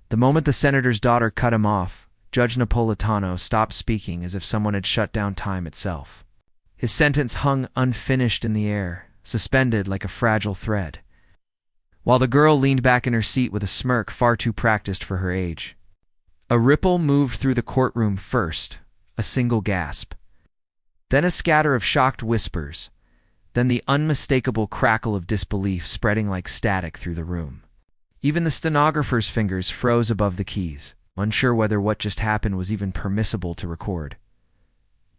The moment the senator's daughter cut him off, Judge Napolitano stopped speaking as if someone had shut down time itself. His sentence hung unfinished in the air, suspended like a fragile thread, while the girl leaned back in her seat with a smirk far too practiced for her age. A ripple moved through the courtroom first, a single gasp. Then a scatter of shocked whispers, then the unmistakable crackle of disbelief spreading like static through the room. Even the stenographer's fingers froze above the keys, unsure whether what just happened was even permissible to record.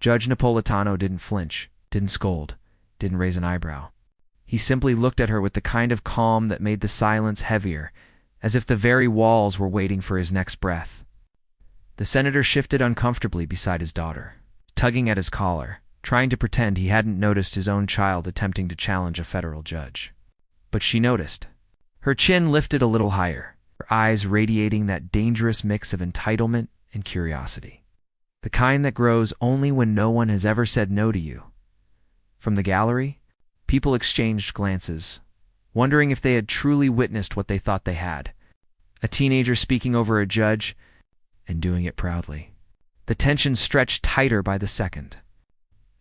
Judge Napolitano didn't flinch, didn't scold, didn't raise an eyebrow. He simply looked at her with the kind of calm that made the silence heavier, as if the very walls were waiting for his next breath. The senator shifted uncomfortably beside his daughter, tugging at his collar, trying to pretend he hadn't noticed his own child attempting to challenge a federal judge. But she noticed. Her chin lifted a little higher, her eyes radiating that dangerous mix of entitlement and curiosity. The kind that grows only when no one has ever said no to you. From the gallery, people exchanged glances, wondering if they had truly witnessed what they thought they had. A teenager speaking over a judge, and doing it proudly. The tension stretched tighter by the second,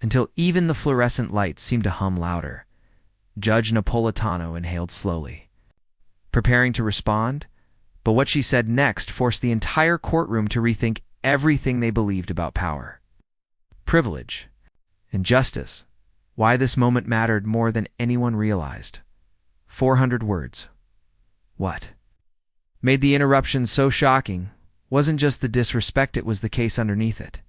until even the fluorescent lights seemed to hum louder. Judge Napolitano inhaled slowly, preparing to respond, but what she said next forced the entire courtroom to rethink everything they believed about power, privilege, and justice. Why this moment mattered more than anyone realized. 400 words. What made the interruption so shocking wasn't just the disrespect, it was the case underneath it.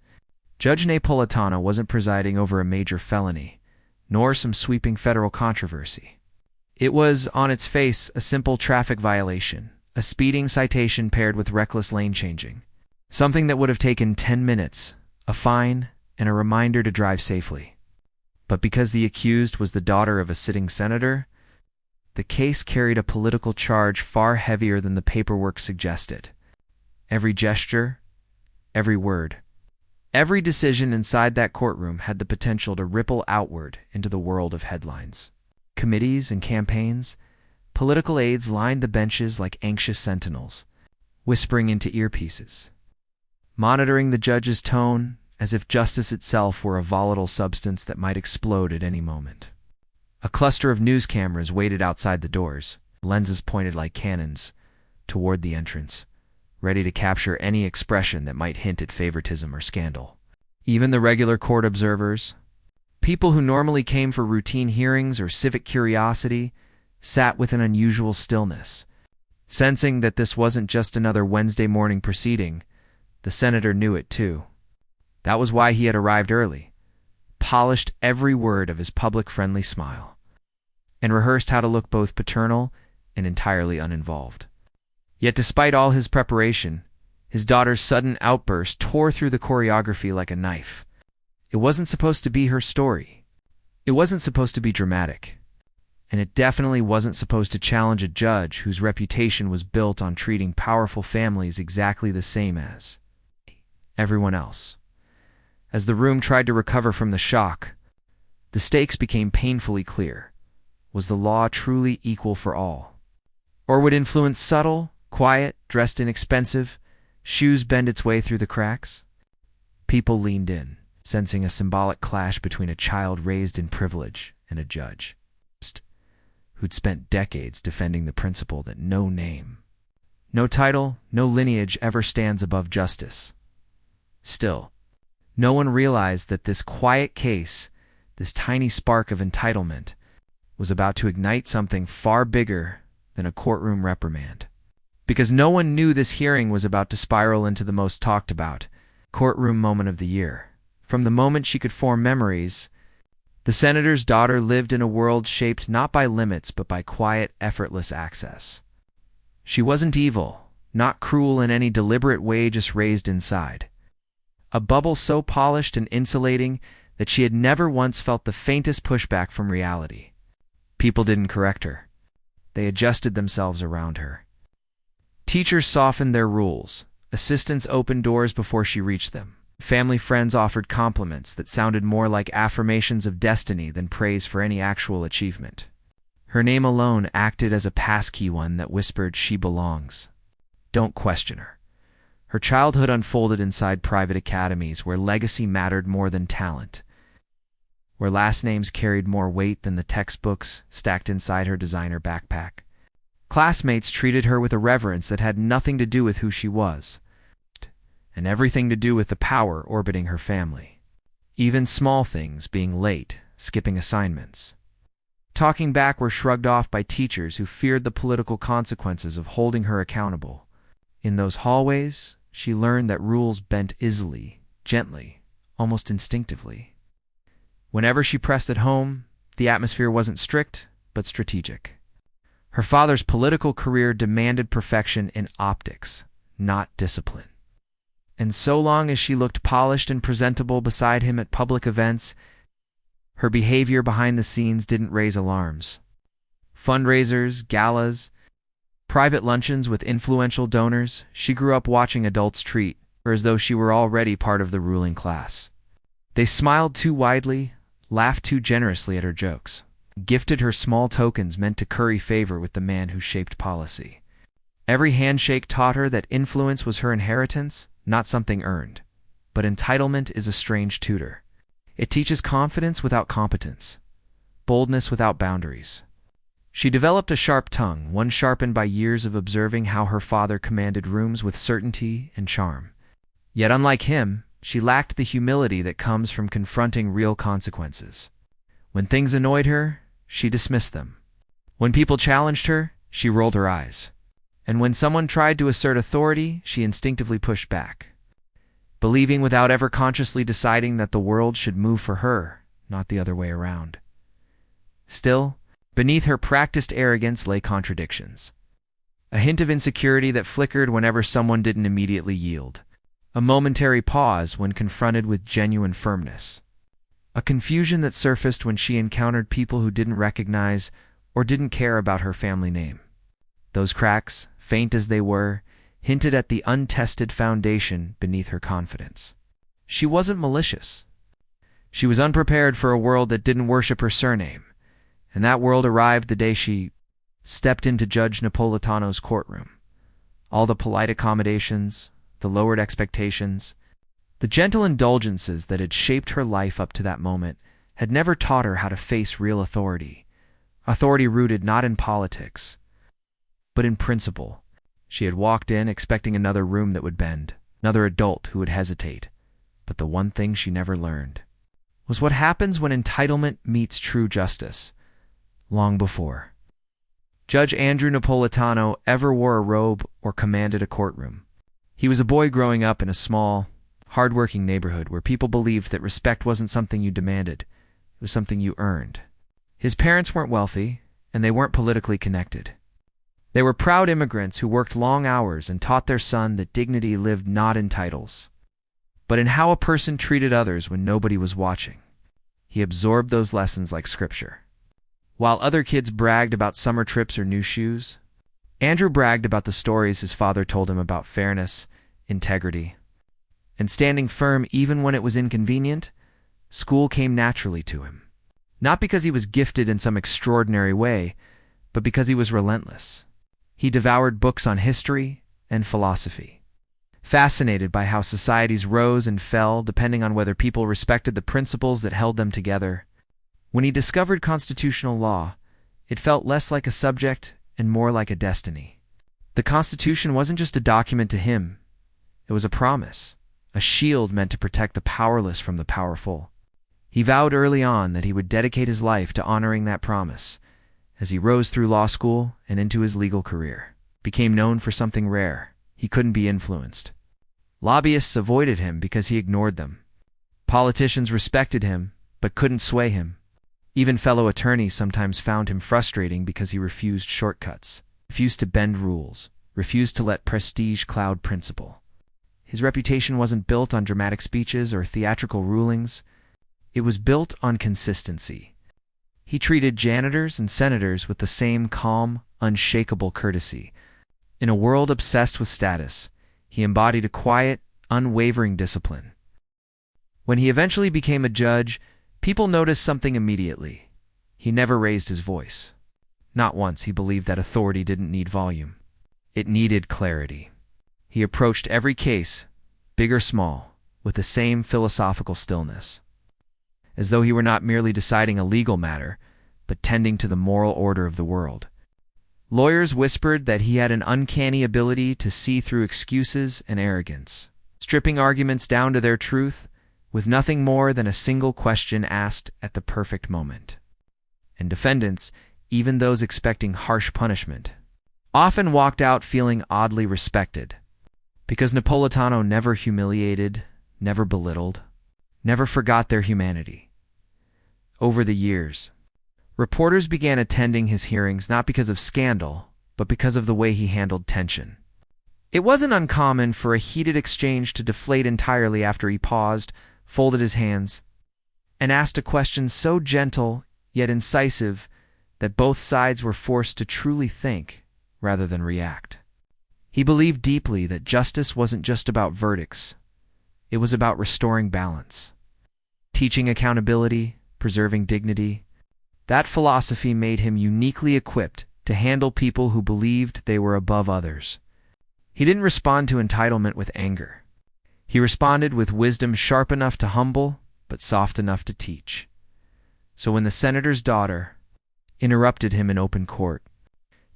Judge Napolitano wasn't presiding over a major felony, nor some sweeping federal controversy. It was, on its face, a simple traffic violation, a speeding citation paired with reckless lane changing. Something that would have taken 10 minutes, a fine, and a reminder to drive safely. But because the accused was the daughter of a sitting senator, the case carried a political charge far heavier than the paperwork suggested. Every gesture, every word, every decision inside that courtroom had the potential to ripple outward into the world of headlines. Committees and campaigns, political aides lined the benches like anxious sentinels, whispering into earpieces, monitoring the judge's tone as if justice itself were a volatile substance that might explode at any moment. A cluster of news cameras waited outside the doors, lenses pointed like cannons toward the entrance, ready to capture any expression that might hint at favoritism or scandal. Even the regular court observers, people who normally came for routine hearings or civic curiosity, sat with an unusual stillness. Sensing that this wasn't just another Wednesday morning proceeding, the senator knew it too. That was why he had arrived early, polished every word of his public-friendly smile, and rehearsed how to look both paternal and entirely uninvolved. Yet despite all his preparation, his daughter's sudden outburst tore through the choreography like a knife. It wasn't supposed to be her story. It wasn't supposed to be dramatic. And it definitely wasn't supposed to challenge a judge whose reputation was built on treating powerful families exactly the same as everyone else. As the room tried to recover from the shock, the stakes became painfully clear. Was the law truly equal for all? Or would influence subtle, quiet, dressed inexpensive, shoes bend its way through the cracks? People leaned in, sensing a symbolic clash between a child raised in privilege and a judge who'd spent decades defending the principle that no name, no title, no lineage ever stands above justice. Still, no one realized that this quiet case, this tiny spark of entitlement, was about to ignite something far bigger than a courtroom reprimand. Because no one knew this hearing was about to spiral into the most talked about courtroom moment of the year. From the moment she could form memories, the senator's daughter lived in a world shaped not by limits but by quiet, effortless access. She wasn't evil, not cruel in any deliberate way, just raised inside. A bubble so polished and insulating that she had never once felt the faintest pushback from reality. People didn't correct her. They adjusted themselves around her. Teachers softened their rules. Assistants opened doors before she reached them. Family friends offered compliments that sounded more like affirmations of destiny than praise for any actual achievement. Her name alone acted as a passkey, one that whispered she belongs. Don't question her. Her childhood unfolded inside private academies where legacy mattered more than talent, where last names carried more weight than the textbooks stacked inside her designer backpack. Classmates treated her with a reverence that had nothing to do with who she was, and everything to do with the power orbiting her family. Even small things, being late, skipping assignments, talking back, were shrugged off by teachers who feared the political consequences of holding her accountable. In those hallways, she learned that rules bent easily, gently, almost instinctively. Whenever she pressed it home, the atmosphere wasn't strict, but strategic. Her father's political career demanded perfection in optics, not discipline. And so long as she looked polished and presentable beside him at public events, her behavior behind the scenes didn't raise alarms. Fundraisers, galas, private luncheons with influential donors, she grew up watching adults treat her as though she were already part of the ruling class. They smiled too widely, laughed too generously at her jokes, gifted her small tokens meant to curry favor with the man who shaped policy. Every handshake taught her that influence was her inheritance, not something earned. But entitlement is a strange tutor. It teaches confidence without competence, boldness without boundaries. She developed a sharp tongue, one sharpened by years of observing how her father commanded rooms with certainty and charm. Yet unlike him, she lacked the humility that comes from confronting real consequences. When things annoyed her, she dismissed them. When people challenged her, she rolled her eyes. And when someone tried to assert authority, she instinctively pushed back, believing without ever consciously deciding that the world should move for her, not the other way around. Still, beneath her practiced arrogance lay contradictions. A hint of insecurity that flickered whenever someone didn't immediately yield. A momentary pause when confronted with genuine firmness. A confusion that surfaced when she encountered people who didn't recognize or didn't care about her family name. Those cracks, faint as they were, hinted at the untested foundation beneath her confidence. She wasn't malicious. She was unprepared for a world that didn't worship her surname, and that world arrived the day she stepped into Judge Napolitano's courtroom. All the polite accommodations, the lowered expectations, the gentle indulgences that had shaped her life up to that moment had never taught her how to face real authority. Authority rooted not in politics, but in principle. She had walked in expecting another room that would bend, another adult who would hesitate. But the one thing she never learned was what happens when entitlement meets true justice. Long before Judge Andrew Napolitano ever wore a robe or commanded a courtroom, he was a boy growing up in a small, hard-working neighborhood where people believed that respect wasn't something you demanded, it was something you earned. His parents weren't wealthy, and they weren't politically connected. They were proud immigrants who worked long hours and taught their son that dignity lived not in titles, but in how a person treated others when nobody was watching. He absorbed those lessons like scripture. While other kids bragged about summer trips or new shoes, Andrew bragged about the stories his father told him about fairness, integrity, and standing firm even when it was inconvenient. School came naturally to him. Not because he was gifted in some extraordinary way, but because he was relentless. He devoured books on history and philosophy, fascinated by how societies rose and fell depending on whether people respected the principles that held them together. When he discovered constitutional law, it felt less like a subject and more like a destiny. The Constitution wasn't just a document to him, it was a promise, a shield meant to protect the powerless from the powerful. He vowed early on that he would dedicate his life to honoring that promise. As he rose through law school and into his legal career, became known for something rare: he couldn't be influenced. Lobbyists avoided him because he ignored them. Politicians respected him, but couldn't sway him. Even fellow attorneys sometimes found him frustrating because he refused shortcuts, refused to bend rules, refused to let prestige cloud principle. His reputation wasn't built on dramatic speeches or theatrical rulings. It was built on consistency. He treated janitors and senators with the same calm, unshakable courtesy. In a world obsessed with status, he embodied a quiet, unwavering discipline. When he eventually became a judge, people noticed something immediately. He never raised his voice. Not once. He believed that authority didn't need volume. It needed clarity. He approached every case, big or small, with the same philosophical stillness, as though he were not merely deciding a legal matter, but tending to the moral order of the world. Lawyers whispered that he had an uncanny ability to see through excuses and arrogance, stripping arguments down to their truth, with nothing more than a single question asked at the perfect moment. And defendants, even those expecting harsh punishment, often walked out feeling oddly respected, because Napolitano never humiliated, never belittled, never forgot their humanity. Over the years, reporters began attending his hearings not because of scandal, but because of the way he handled tension. It wasn't uncommon for a heated exchange to deflate entirely after he paused, folded his hands, and asked a question so gentle yet incisive that both sides were forced to truly think rather than react. He believed deeply that justice wasn't just about verdicts. It was about restoring balance, teaching accountability, preserving dignity. That philosophy made him uniquely equipped to handle people who believed they were above others. He didn't respond to entitlement with anger. He responded with wisdom sharp enough to humble, but soft enough to teach. So when the senator's daughter interrupted him in open court,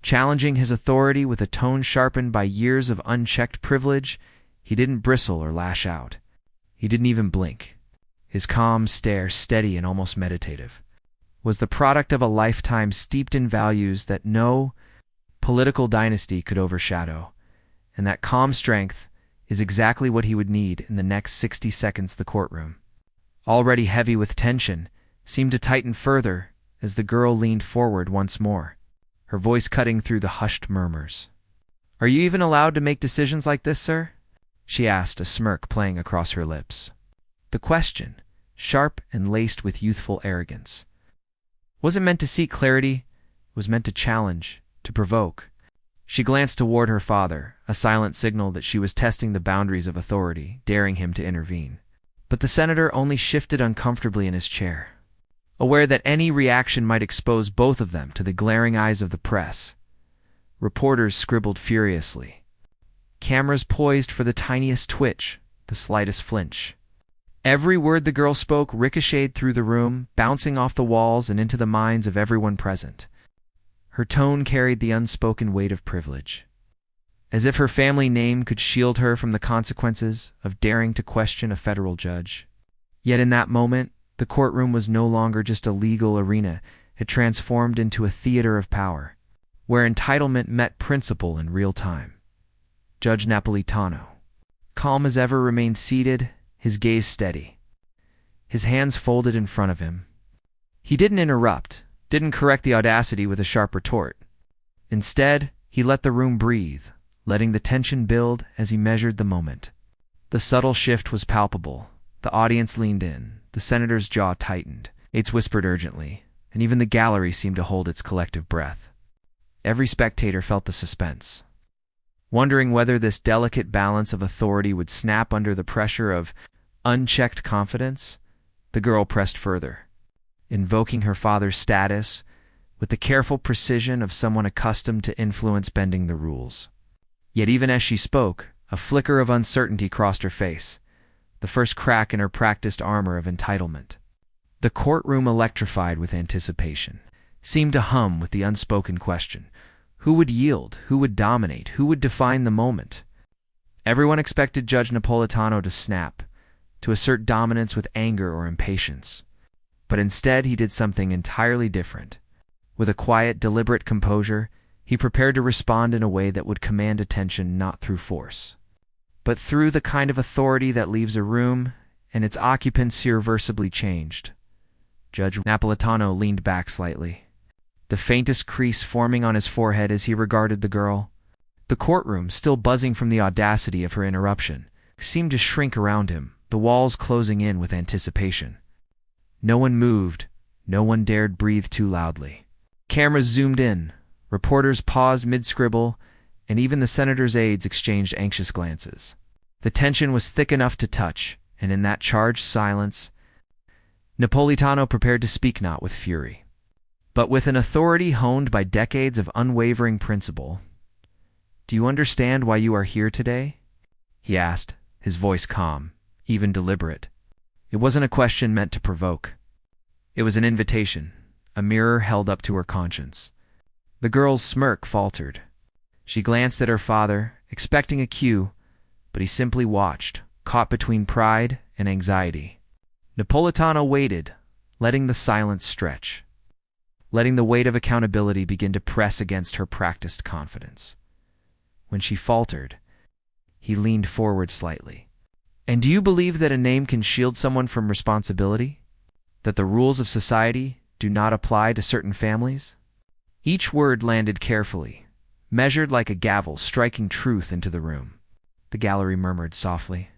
challenging his authority with a tone sharpened by years of unchecked privilege, he didn't bristle or lash out. He didn't even blink. His calm stare, steady and almost meditative, was the product of a lifetime steeped in values that no political dynasty could overshadow, and that calm strength is exactly what he would need in the next 60 seconds. The courtroom, already heavy with tension, seemed to tighten further as the girl leaned forward once more, her voice cutting through the hushed murmurs. "Are you even allowed to make decisions like this, sir?" she asked, a smirk playing across her lips. The question, sharp and laced with youthful arrogance, wasn't meant to seek clarity. It was meant to challenge, to provoke. She glanced toward her father, a silent signal that she was testing the boundaries of authority, daring him to intervene. But the senator only shifted uncomfortably in his chair, aware that any reaction might expose both of them to the glaring eyes of the press. Reporters scribbled furiously, cameras poised for the tiniest twitch, the slightest flinch. Every word the girl spoke ricocheted through the room, bouncing off the walls and into the minds of everyone present. Her tone carried the unspoken weight of privilege, as if her family name could shield her from the consequences of daring to question a federal judge. Yet in that moment, the courtroom was no longer just a legal arena. It transformed into a theater of power, where entitlement met principle in real time. Judge Napolitano, calm as ever, remained seated, his gaze steady, his hands folded in front of him. He didn't interrupt, didn't correct the audacity with a sharp retort. Instead, he let the room breathe, letting the tension build as he measured the moment. The subtle shift was palpable. The audience leaned in, the senator's jaw tightened, aides whispered urgently, and even the gallery seemed to hold its collective breath. Every spectator felt the suspense, wondering whether this delicate balance of authority would snap under the pressure of unchecked confidence. The girl pressed further, invoking her father's status with the careful precision of someone accustomed to influence bending the rules. Yet even as she spoke, a flicker of uncertainty crossed her face, the first crack in her practiced armor of entitlement. The courtroom, electrified with anticipation, seemed to hum with the unspoken question: who would yield? Who would dominate? Who would define the moment? Everyone expected Judge Napolitano to snap, to assert dominance with anger or impatience. But instead, he did something entirely different. With a quiet, deliberate composure, he prepared to respond in a way that would command attention not through force, but through the kind of authority that leaves a room and its occupants irreversibly changed. Judge Napolitano leaned back slightly, the faintest crease forming on his forehead as he regarded the girl. The courtroom, still buzzing from the audacity of her interruption, seemed to shrink around him, the walls closing in with anticipation. No one moved, no one dared breathe too loudly. Cameras zoomed in, reporters paused mid-scribble, and even the senator's aides exchanged anxious glances. The tension was thick enough to touch, and in that charged silence, Napolitano prepared to speak not with fury, but with an authority honed by decades of unwavering principle. "Do you understand why you are here today?" he asked, his voice calm, even deliberate. It wasn't a question meant to provoke. It was an invitation, a mirror held up to her conscience. The girl's smirk faltered. She glanced at her father, expecting a cue, but he simply watched, caught between pride and anxiety. Napolitano waited, letting the silence stretch, letting the weight of accountability begin to press against her practiced confidence. When she faltered, he leaned forward slightly. "And do you believe that a name can shield someone from responsibility? That the rules of society do not apply to certain families?" Each word landed carefully, measured like a gavel striking truth into the room. The gallery murmured softly.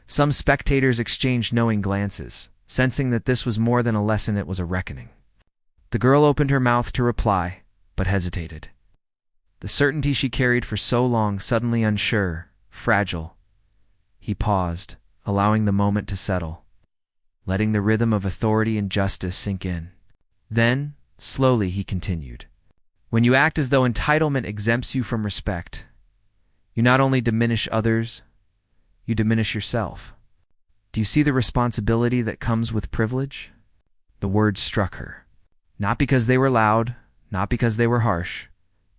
Some spectators exchanged knowing glances, sensing that this was more than a lesson, it was a reckoning. The girl opened her mouth to reply, but hesitated. The certainty she carried for so long suddenly unsure, fragile. He paused, allowing the moment to settle, letting the rhythm of authority and justice sink in. Then, slowly, he continued. "When you act as though entitlement exempts you from respect, you not only diminish others, you diminish yourself. Do you see the responsibility that comes with privilege?" The words struck her, not because they were loud, not because they were harsh,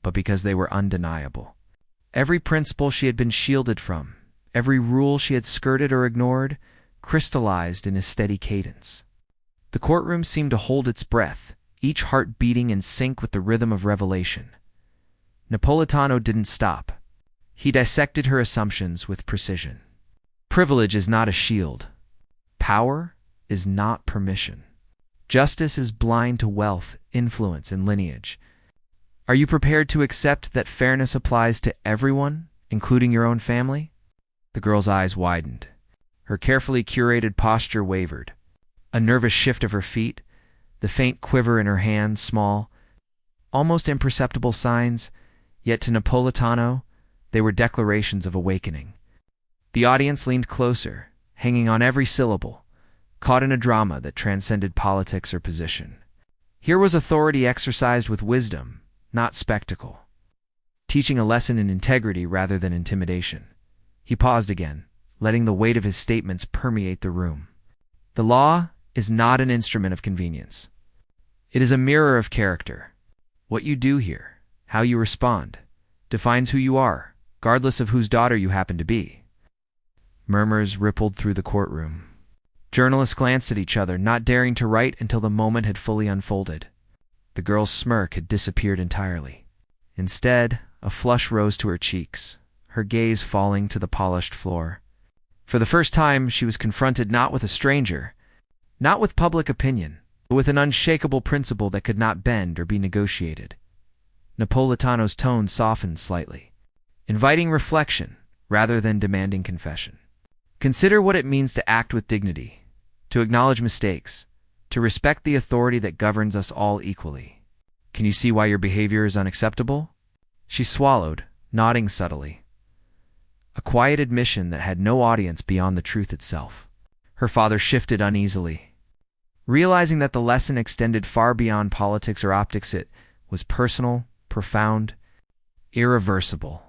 but because they were undeniable. Every principle she had been shielded from, every rule she had skirted or ignored, crystallized in a steady cadence. The courtroom seemed to hold its breath, each heart beating in sync with the rhythm of revelation. Napolitano didn't stop. He dissected her assumptions with precision. Privilege is not a shield. Power is not permission. Justice is blind to wealth, influence, and lineage. Are you prepared to accept that fairness applies to everyone, including your own family? The girl's eyes widened. Her carefully curated posture wavered. A nervous shift of her feet, the faint quiver in her hands, small, almost imperceptible signs, yet to Napolitano, they were declarations of awakening. The audience leaned closer, hanging on every syllable, caught in a drama that transcended politics or position. Here was authority exercised with wisdom, not spectacle, teaching a lesson in integrity rather than intimidation. He paused again, letting the weight of his statements permeate the room. The law is not an instrument of convenience. It is a mirror of character. What you do here, how you respond, defines who you are, regardless of whose daughter you happen to be. Murmurs rippled through the courtroom. Journalists glanced at each other, not daring to write until the moment had fully unfolded. The girl's smirk had disappeared entirely. Instead, a flush rose to her cheeks, her gaze falling to the polished floor. For the first time, she was confronted not with a stranger, not with public opinion, but with an unshakable principle that could not bend or be negotiated. Napolitano's tone softened slightly, inviting reflection rather than demanding confession. Consider what it means to act with dignity, to acknowledge mistakes, to respect the authority that governs us all equally. Can you see why your behavior is unacceptable? She swallowed, nodding subtly. A quiet admission that had no audience beyond the truth itself. Her father shifted uneasily. Realizing that the lesson extended far beyond politics or optics, it was personal, profound, irreversible.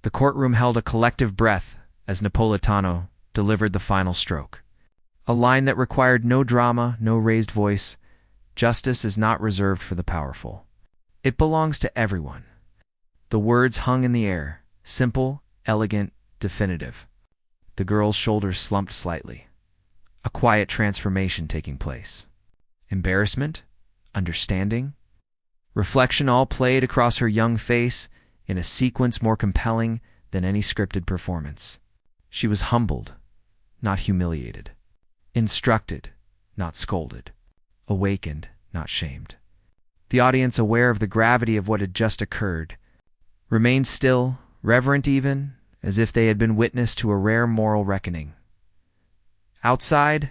The courtroom held a collective breath as Napolitano delivered the final stroke. A line that required no drama, no raised voice. Justice is not reserved for the powerful. It belongs to everyone. The words hung in the air, simple, elegant, definitive. The girl's shoulders slumped slightly. A quiet transformation taking place. Embarrassment, understanding, reflection all played across her young face in a sequence more compelling than any scripted performance. She was humbled, not humiliated. Instructed, not scolded. Awakened, not shamed. The audience, aware of the gravity of what had just occurred, remained still, reverent even, as if they had been witness to a rare moral reckoning. Outside,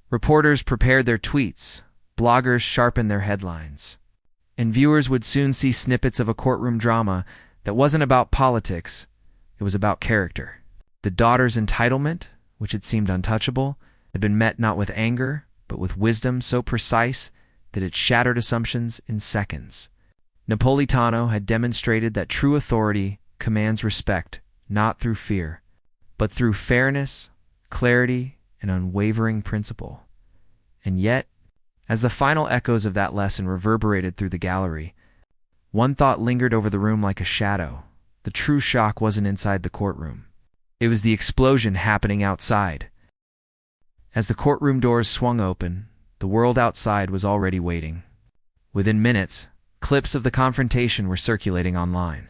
reporters prepared their tweets, bloggers sharpened their headlines, and viewers would soon see snippets of a courtroom drama that wasn't about politics, it was about character. The daughter's entitlement, which had seemed untouchable, had been met not with anger, but with wisdom so precise that it shattered assumptions in seconds. Napolitano had demonstrated that true authority commands respect, not through fear, but through fairness, clarity, and unwavering principle. And yet, as the final echoes of that lesson reverberated through the gallery, one thought lingered over the room like a shadow. The true shock wasn't inside the courtroom. It was the explosion happening outside. As the courtroom doors swung open, the world outside was already waiting. Within minutes, clips of the confrontation were circulating online.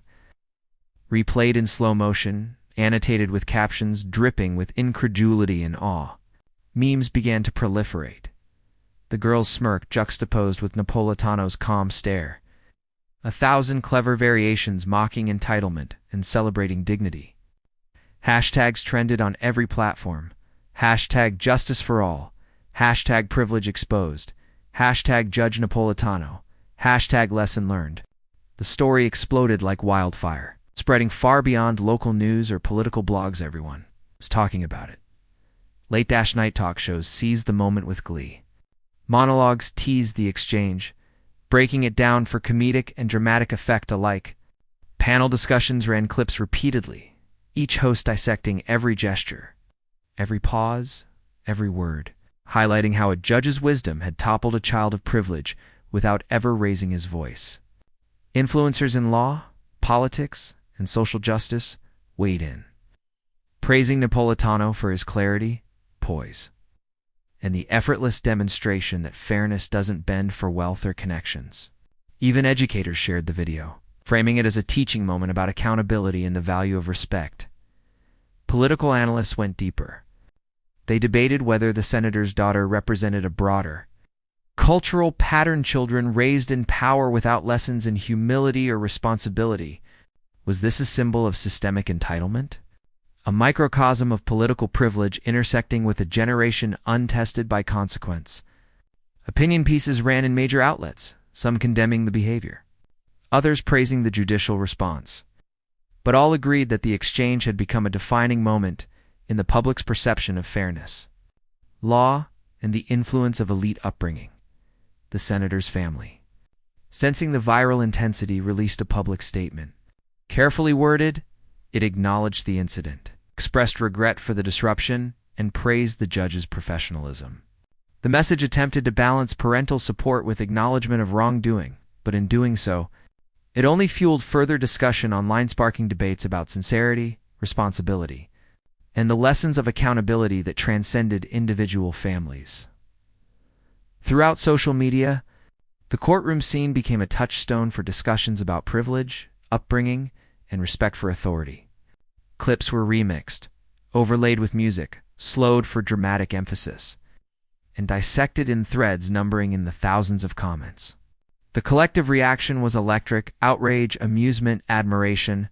Replayed in slow motion, annotated with captions dripping with incredulity and awe, memes began to proliferate. The girl's smirk juxtaposed with Napolitano's calm stare. 1,000 clever variations mocking entitlement and celebrating dignity. Hashtags trended on every platform. Hashtag justice for all. Hashtag privilege exposed. Hashtag judge Napolitano. Hashtag lesson learned. The story exploded like wildfire, spreading far beyond local news or political blogs. Everyone was talking about it. Late-night talk shows seized the moment with glee. Monologues teased the exchange, breaking it down for comedic and dramatic effect alike. Panel discussions ran clips repeatedly, each host dissecting every gesture, every pause, every word, highlighting how a judge's wisdom had toppled a child of privilege without ever raising his voice. Influencers in law, politics, and social justice weighed in, praising Napolitano for his clarity, poise, and the effortless demonstration that fairness doesn't bend for wealth or connections. Even educators shared the video, framing it as a teaching moment about accountability and the value of respect. Political analysts went deeper. They debated whether the senator's daughter represented a broader, cultural pattern children raised in power without lessons in humility or responsibility. Was this a symbol of systemic entitlement? A microcosm of political privilege intersecting with a generation untested by consequence. Opinion pieces ran in major outlets, some condemning the behavior, others praising the judicial response. But all agreed that the exchange had become a defining moment in the public's perception of fairness, law, and the influence of elite upbringing. The senator's family, sensing the viral intensity, released a public statement. Carefully worded, it acknowledged the incident, expressed regret for the disruption, and praised the judge's professionalism. The message attempted to balance parental support with acknowledgement of wrongdoing, but in doing so, it only fueled further discussion online, sparking debates about sincerity, responsibility, and the lessons of accountability that transcended individual families. Throughout social media, the courtroom scene became a touchstone for discussions about privilege, upbringing, and respect for authority. Clips were remixed, overlaid with music, slowed for dramatic emphasis, and dissected in threads numbering in the thousands of comments. The collective reaction was electric: outrage, amusement, admiration,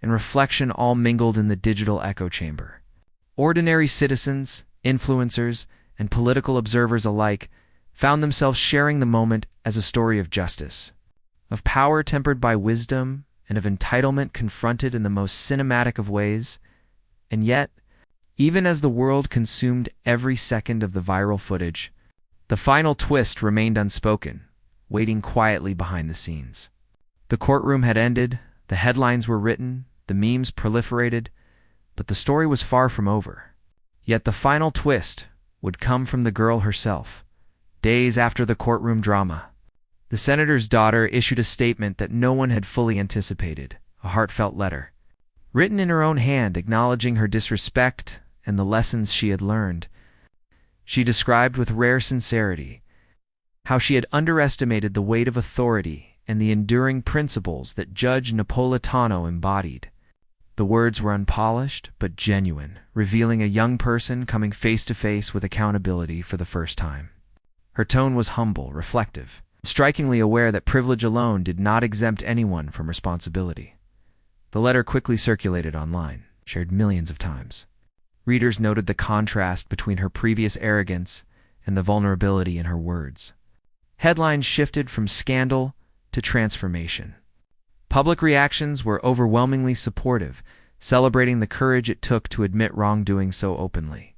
and reflection all mingled in the digital echo chamber. Ordinary citizens, influencers, and political observers alike found themselves sharing the moment as a story of justice, of power tempered by wisdom, and of entitlement confronted in the most cinematic of ways. And yet, even as the world consumed every second of the viral footage, the final twist remained unspoken, waiting quietly behind the scenes. The courtroom had ended, the headlines were written, the memes proliferated, but the story was far from over. Yet the final twist would come from the girl herself. Days after the courtroom drama, the senator's daughter issued a statement that no one had fully anticipated, a heartfelt letter, written in her own hand, acknowledging her disrespect and the lessons she had learned. She described with rare sincerity how she had underestimated the weight of authority and the enduring principles that Judge Napolitano embodied. The words were unpolished but genuine, revealing a young person coming face to face with accountability for the first time. Her tone was humble, reflective, strikingly aware that privilege alone did not exempt anyone from responsibility. The letter quickly circulated online, shared millions of times. Readers noted the contrast between her previous arrogance and the vulnerability in her words. Headlines shifted from scandal to transformation. Public reactions were overwhelmingly supportive, celebrating the courage it took to admit wrongdoing so openly.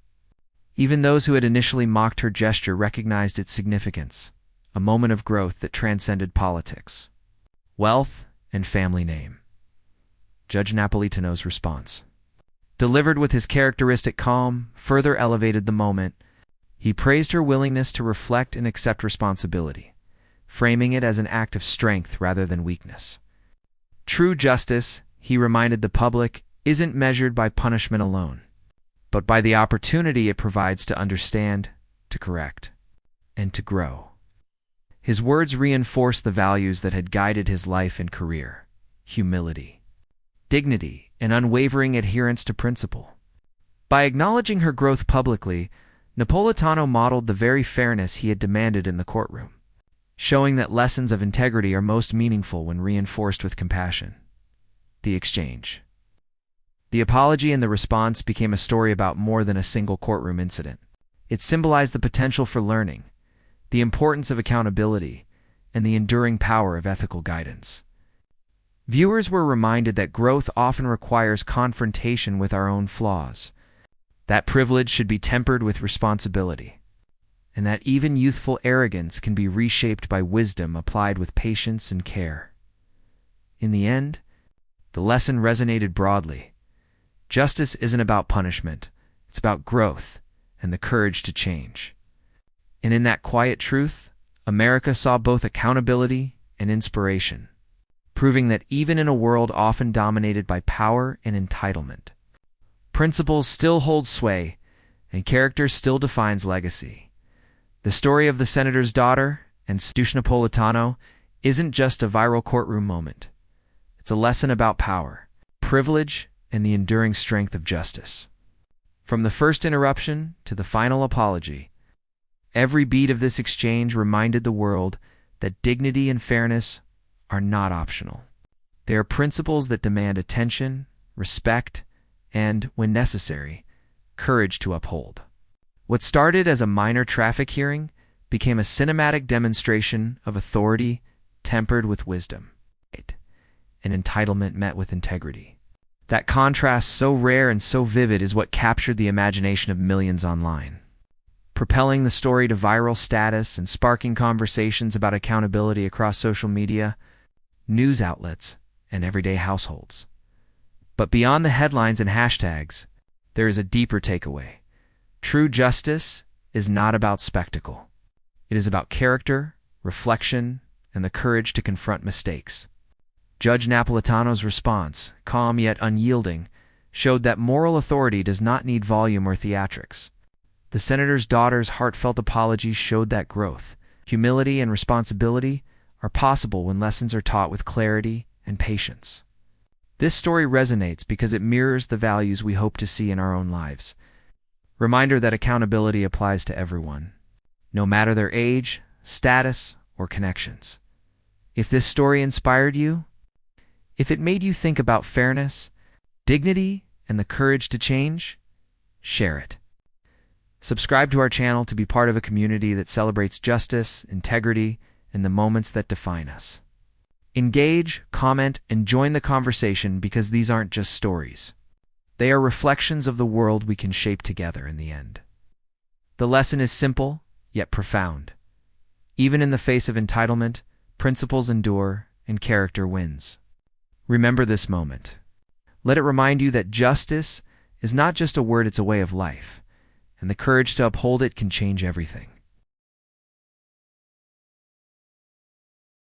Even those who had initially mocked her gesture recognized its significance, a moment of growth that transcended politics, wealth, and family name. Judge Napolitano's response, delivered with his characteristic calm, further elevated the moment. He praised her willingness to reflect and accept responsibility, framing it as an act of strength rather than weakness. True justice, he reminded the public, isn't measured by punishment alone, but by the opportunity it provides to understand, to correct, and to grow. His words reinforced the values that had guided his life and career: humility, dignity, and unwavering adherence to principle. By acknowledging her growth publicly, Napolitano modeled the very fairness he had demanded in the courtroom, showing that lessons of integrity are most meaningful when reinforced with compassion. The exchange. The apology and the response became a story about more than a single courtroom incident. It symbolized the potential for learning, the importance of accountability, and the enduring power of ethical guidance. Viewers were reminded that growth often requires confrontation with our own flaws, that privilege should be tempered with responsibility, and that even youthful arrogance can be reshaped by wisdom applied with patience and care. In the end, the lesson resonated broadly. Justice isn't about punishment, it's about growth and the courage to change. And in that quiet truth, America saw both accountability and inspiration, proving that even in a world often dominated by power and entitlement, principles still hold sway and character still defines legacy. The story of the senator's daughter and Judge Napolitano isn't just a viral courtroom moment. It's a lesson about power, privilege, and the enduring strength of justice. From the first interruption to the final apology, every beat of this exchange reminded the world that dignity and fairness are not optional. They are principles that demand attention, respect, and, when necessary, courage to uphold. What started as a minor traffic hearing became a cinematic demonstration of authority tempered with wisdom, and entitlement met with integrity. That contrast, so rare and so vivid, is what captured the imagination of millions online, propelling the story to viral status and sparking conversations about accountability across social media, news outlets, and everyday households. But beyond the headlines and hashtags, there is a deeper takeaway. True justice is not about spectacle. It is about character, reflection, and the courage to confront mistakes. Judge Napolitano's response, calm yet unyielding, showed that moral authority does not need volume or theatrics. The senator's daughter's heartfelt apology showed that growth, humility, and responsibility are possible when lessons are taught with clarity and patience. This story resonates because it mirrors the values we hope to see in our own lives. Reminder that accountability applies to everyone, no matter their age, status, or connections. If this story inspired you, if it made you think about fairness, dignity, and the courage to change, share it. Subscribe to our channel to be part of a community that celebrates justice, integrity, and the moments that define us. Engage, comment, and join the conversation because these aren't just stories. They are reflections of the world we can shape together in the end. The lesson is simple, yet profound. Even in the face of entitlement, principles endure and character wins. Remember this moment. Let it remind you that justice is not just a word, it's a way of life, and the courage to uphold it can change everything.